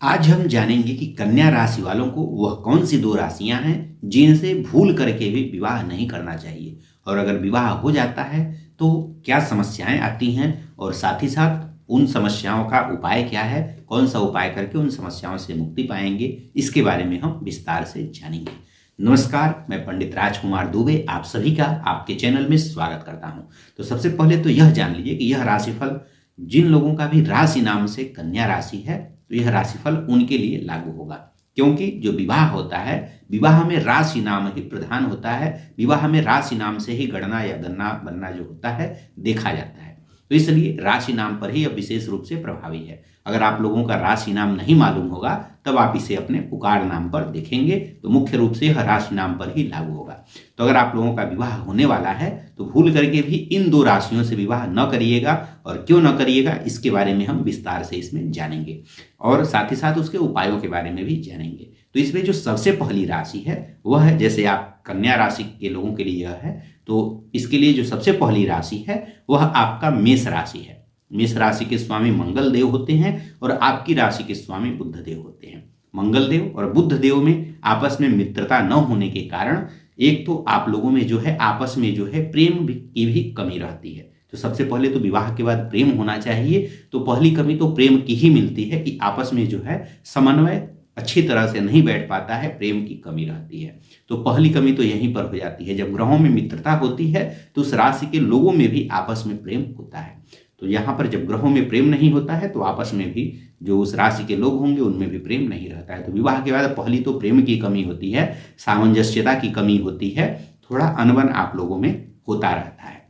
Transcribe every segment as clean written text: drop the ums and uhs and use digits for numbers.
आज हम जानेंगे कि कन्या राशि वालों को वह कौन सी दो राशियां हैं जिनसे भूल करके भी विवाह नहीं करना चाहिए, और अगर विवाह हो जाता है तो क्या समस्याएं आती हैं, और साथ ही साथ उन समस्याओं का उपाय क्या है, कौन सा उपाय करके उन समस्याओं से मुक्ति पाएंगे, इसके बारे में हम विस्तार से जानेंगे। नमस्कार, मैं पंडित राजकुमार दुबे आप सभी का आपके चैनल में स्वागत करता हूं। तो सबसे पहले तो यह जान लीजिए कि यह राशिफल जिन लोगों का भी राशि नाम से कन्या राशि है तो यह राशिफल उनके लिए लागू होगा, क्योंकि जो विवाह होता है, विवाह में राशि नाम ही प्रधान होता है। विवाह में राशि नाम से ही गणना या गणना बनना जो होता है देखा जाता है। तो इसलिए राशि नाम पर ही अब विशेष रूप से प्रभावी है। अगर आप लोगों का राशि नाम नहीं मालूम होगा तब आप इसे अपने पुकार नाम पर देखेंगे तो मुख्य रूप से यह राशि नाम पर ही लागू होगा। तो अगर आप लोगों का विवाह होने वाला है तो भूल करके भी इन दो राशियों से विवाह न करिएगा, और क्यों न करिएगा इसके बारे में हम विस्तार से इसमें जानेंगे, और साथ ही साथ उसके उपायों के बारे में भी जानेंगे। तो इसमें जो सबसे पहली राशि है वह है, जैसे आप कन्या राशि के लोगों के लिए यह है, तो इसके लिए जो सबसे पहली राशि है वह आपका मेष राशि है। मेष राशि के स्वामी मंगल देव होते हैं और आपकी राशि के स्वामी बुध देव होते हैं। मंगल देव और बुध देव में आपस में मित्रता न होने के कारण एक तो आप लोगों में जो है आपस में जो है प्रेम की भी कमी रहती है। तो सबसे पहले तो विवाह के बाद प्रेम होना चाहिए। तो पहली कमी तो प्रेम की ही मिलती है कि आपस में जो है समन्वय अच्छी तरह से नहीं बैठ पाता है, प्रेम की कमी रहती है। तो पहली कमी तो यहीं पर हो जाती है। जब ग्रहों में मित्रता होती है तो उस राशि के लोगों में भी आपस में प्रेम होता है। तो यहाँ पर जब ग्रहों में प्रेम नहीं होता है तो आपस में भी जो उस राशि के लोग होंगे उनमें भी प्रेम नहीं रहता है। तो विवाह के बाद पहली तो प्रेम की कमी होती है, सामंजस्यता की कमी होती है, थोड़ा अनबन आप लोगों में होता रहता है।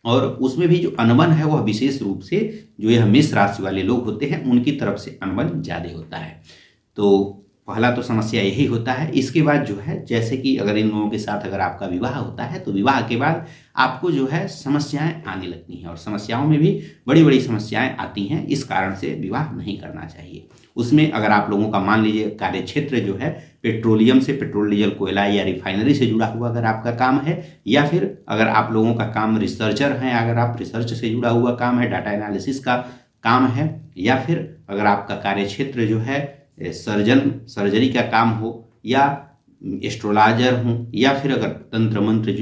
और उसमें भी जो अनबन है वह विशेष रूप से जो यह मेष राशि वाले लोग होते हैं उनकी तरफ से अनबन ज़्यादा होता है। तो पहला तो समस्या यही होता है। इसके बाद जो है, जैसे कि अगर इन लोगों के साथ अगर आपका विवाह होता है तो विवाह के बाद आपको जो है समस्याएं आने लगती हैं, और समस्याओं में भी बड़ी बड़ी समस्याएं आती हैं। इस कारण से विवाह नहीं करना चाहिए। उसमें अगर आप लोगों का मान लीजिए कार्य क्षेत्र जो है पेट्रोलियम से, पेट्रोल डीजल कोयला या रिफाइनरी से जुड़ा हुआ अगर आपका काम है, या फिर अगर आप लोगों का काम रिसर्चर है, अगर आप रिसर्च से जुड़ा हुआ काम है, डाटा एनालिसिस का काम है, या फिर अगर आपका कार्य क्षेत्र जो है सर्जरी का काम हो, या एस्ट्रोलॉजर हो, या फिर अगर तंत्र मंत्र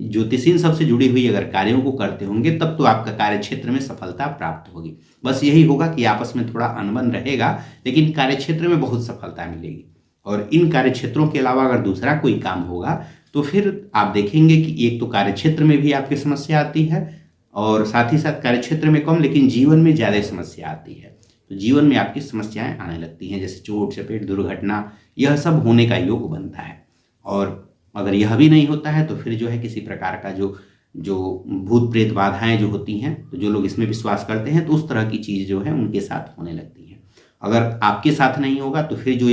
ज्योतिष इन सबसे जुड़ी हुई अगर कार्यों को करते होंगे तब तो आपका कार्य क्षेत्र में सफलता प्राप्त होगी। बस यही होगा कि आपस में थोड़ा अनबन रहेगा, लेकिन कार्य क्षेत्र में बहुत सफलता मिलेगी। और इन कार्य क्षेत्रों के अलावा अगर दूसरा कोई काम होगा तो फिर आप देखेंगे कि एक तो कार्य क्षेत्र में भी आपकी समस्या आती है, और साथ ही साथ कार्य क्षेत्र में कम लेकिन जीवन में ज़्यादा समस्या आती है। तो जीवन में आपकी समस्याएं आने लगती हैं, जैसे चोट चपेट, दुर्घटना, यह सब होने का योग बनता है। और अगर यह भी नहीं होता है तो फिर जो है किसी प्रकार का जो भूत प्रेत बाधाएं जो होती हैं, तो जो लोग इसमें विश्वास करते हैं तो उस तरह की चीज़ जो है उनके साथ होने लगती है। अगर आपके साथ नहीं होगा तो फिर जो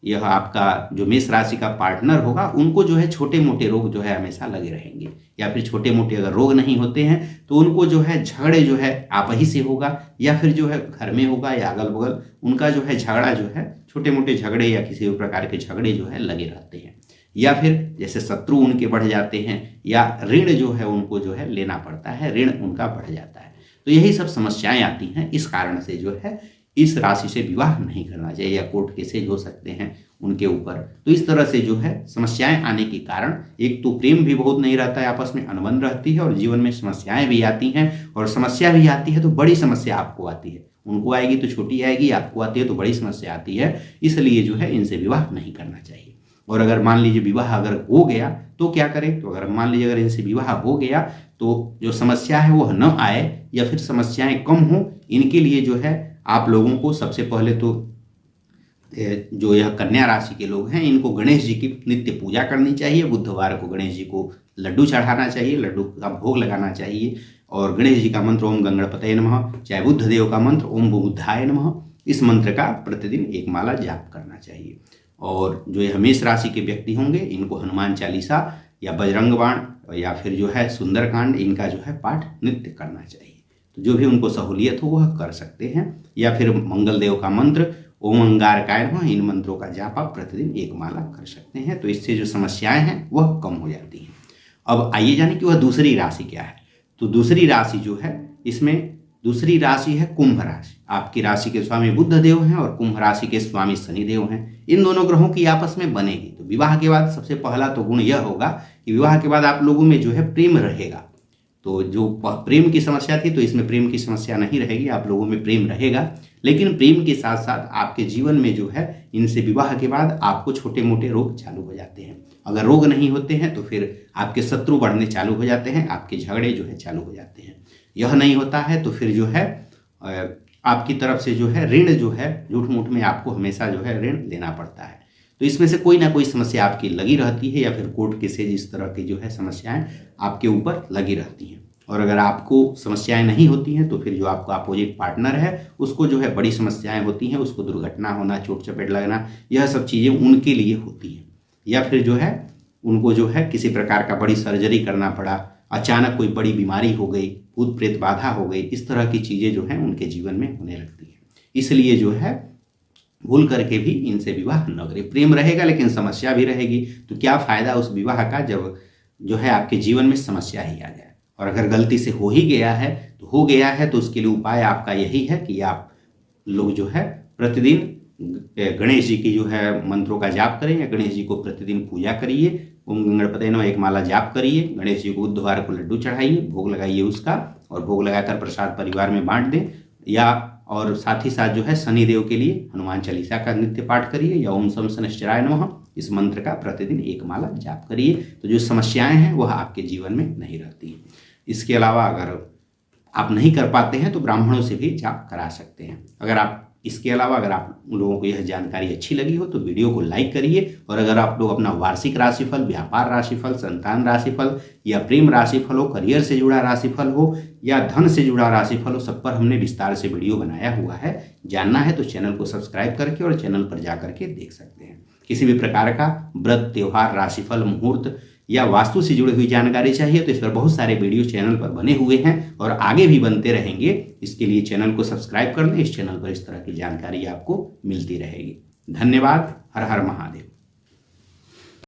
यह आपका जो मेष राशि का पार्टनर होगा उनको जो है छोटे मोटे रोग जो है हमेशा लगे रहेंगे, या फिर छोटे मोटे अगर रोग नहीं होते हैं तो उनको जो है झगड़े जो है आप ही से होगा, या फिर जो है घर में होगा या अगल बगल उनका जो है झगड़ा जो है, छोटे मोटे झगड़े या किसी भी प्रकार के झगड़े जो है लगे रहते हैं, या फिर जैसे शत्रु उनके बढ़ जाते हैं, या ऋण जो है उनको जो है लेना पड़ता है, ऋण उनका बढ़ जाता है। तो यही सब समस्याएं आती हैं। इस कारण से जो है इस राशि से विवाह नहीं करना चाहिए, या कोर्ट केसेज हो सकते हैं उनके ऊपर। तो इस तरह से जो है समस्याएं आने के कारण एक तो प्रेम भी बहुत नहीं रहता है, आपस में अनबन रहती है, और जीवन में समस्याएं भी आती हैं। और समस्या भी आती है तो बड़ी समस्या आपको आती है, उनको आएगी तो छोटी आएगी, आपको आती है तो बड़ी समस्या आती है। इसलिए जो है इनसे विवाह नहीं करना चाहिए। और अगर मान लीजिए विवाह अगर हो गया तो क्या करें, तो अगर मान लीजिए अगर इनसे विवाह हो गया तो जो समस्या है वह न आए, या फिर समस्याएं कम हो, इनके लिए जो है आप लोगों को सबसे पहले तो जो यह कन्या राशि के लोग हैं इनको गणेश जी की नित्य पूजा करनी चाहिए। बुधवार को गणेश जी को लड्डू चढ़ाना चाहिए, लड्डू का भोग लगाना चाहिए, और गणेश जी का मंत्र ओम गणपतये नमः, चाहे बुद्ध देव का मंत्र ओम बुद्धाय नमः, इस मंत्र का प्रतिदिन एक माला जाप करना चाहिए। और जो यह मेष राशि के व्यक्ति होंगे इनको हनुमान चालीसा या बजरंग बाण या फिर जो है सुंदरकांड इनका जो है पाठ नित्य करना चाहिए। तो जो भी उनको सहूलियत हो वह कर सकते हैं, या फिर मंगल देव का मंत्र ओम अंगारकाय नमः, इन मंत्रों का जाप आप प्रतिदिन एक माला कर सकते हैं। तो इससे जो समस्याएं हैं वह कम हो जाती हैं। अब आइए जाने कि वह दूसरी राशि क्या है। तो दूसरी राशि जो है इसमें दूसरी राशि है कुंभ राशि। आपकी राशि के स्वामी बुध देव हैं और कुंभ राशि के स्वामी शनि देव हैं। इन दोनों ग्रहों की आपस में बनेगी तो विवाह के बाद सबसे पहला तो गुण यह होगा कि विवाह के बाद आप लोगों में जो है प्रेम रहेगा। तो जो प्रेम की समस्या थी तो इसमें प्रेम की समस्या नहीं रहेगी, आप लोगों में प्रेम रहेगा। लेकिन प्रेम के साथ साथ आपके जीवन में जो है इनसे विवाह के बाद आपको छोटे मोटे रोग चालू हो जाते हैं। अगर रोग नहीं होते हैं तो फिर आपके शत्रु बढ़ने चालू हो जाते हैं, आपके झगड़े जो है चालू हो जाते हैं। यह नहीं होता है तो फिर जो है आपकी तरफ से जो है ऋण जो है झूठ मूठ में आपको हमेशा जो है ऋण लेना पड़ता है। तो इसमें से कोई ना कोई समस्या आपकी लगी रहती है या फिर कोर्ट केसेज इस तरह की जो है समस्याएं आपके ऊपर लगी रहती हैं। और अगर आपको समस्याएं नहीं होती हैं तो फिर जो आपका अपोजिट पार्टनर है उसको जो है बड़ी समस्याएं होती हैं, उसको दुर्घटना होना, चोट चपेट लगना, यह सब चीज़ें उनके लिए होती हैं। या फिर जो है उनको जो है किसी प्रकार का बड़ी सर्जरी करना पड़ा, अचानक कोई बड़ी बीमारी हो गई, भूत प्रेत बाधा हो गई, इस तरह की चीज़ें जो हैं उनके जीवन में होने लगती हैं। इसलिए जो है भूल करके भी इनसे विवाह न करें। प्रेम रहेगा लेकिन समस्या भी रहेगी, तो क्या फ़ायदा उस विवाह का जब जो है आपके जीवन में समस्या ही आ जाए। और अगर गलती से हो ही गया है तो हो गया है, तो उसके लिए उपाय आपका यही है कि आप लोग जो है प्रतिदिन गणेश जी की जो है मंत्रों का जाप करें या गणेश जी को प्रतिदिन पूजा करिए। ओम गणपते नमः एक माला जाप करिए, गणेश जी को बुधवार को लड्डू चढ़ाइए, भोग लगाइए उसका, और भोग लगाकर प्रसाद परिवार में बांट दें। या और साथ ही साथ जो है शनिदेव के लिए हनुमान चालीसा का नित्य पाठ करिए या ओम शम शनिश्चराय नमः इस मंत्र का प्रतिदिन एक माला जाप करिए। तो जो समस्याएं हैं वह आपके जीवन में नहीं रहती हैं। इसके अलावा अगर आप नहीं कर पाते हैं तो ब्राह्मणों से भी जाप करा सकते हैं। इसके अलावा अगर आप लोगों को यह जानकारी अच्छी लगी हो तो वीडियो को लाइक करिए। और अगर आप लोग अपना वार्षिक राशिफल, व्यापार राशिफल, संतान राशिफल या प्रेम राशिफल हो, करियर से जुड़ा राशिफल हो या धन से जुड़ा राशिफल हो, सब पर हमने विस्तार से वीडियो बनाया हुआ है। जानना है तो चैनल को सब्सक्राइब करके और चैनल पर जा करके देख सकते हैं। किसी भी प्रकार का व्रत, त्योहार, राशिफल, मुहूर्त या वास्तु से जुड़ी हुई जानकारी चाहिए तो इस पर बहुत सारे वीडियो चैनल पर बने हुए हैं और आगे भी बनते रहेंगे। इसके लिए चैनल को सब्सक्राइब कर लें। इस चैनल पर इस तरह की जानकारी आपको मिलती रहेगी। धन्यवाद। हर हर महादेव।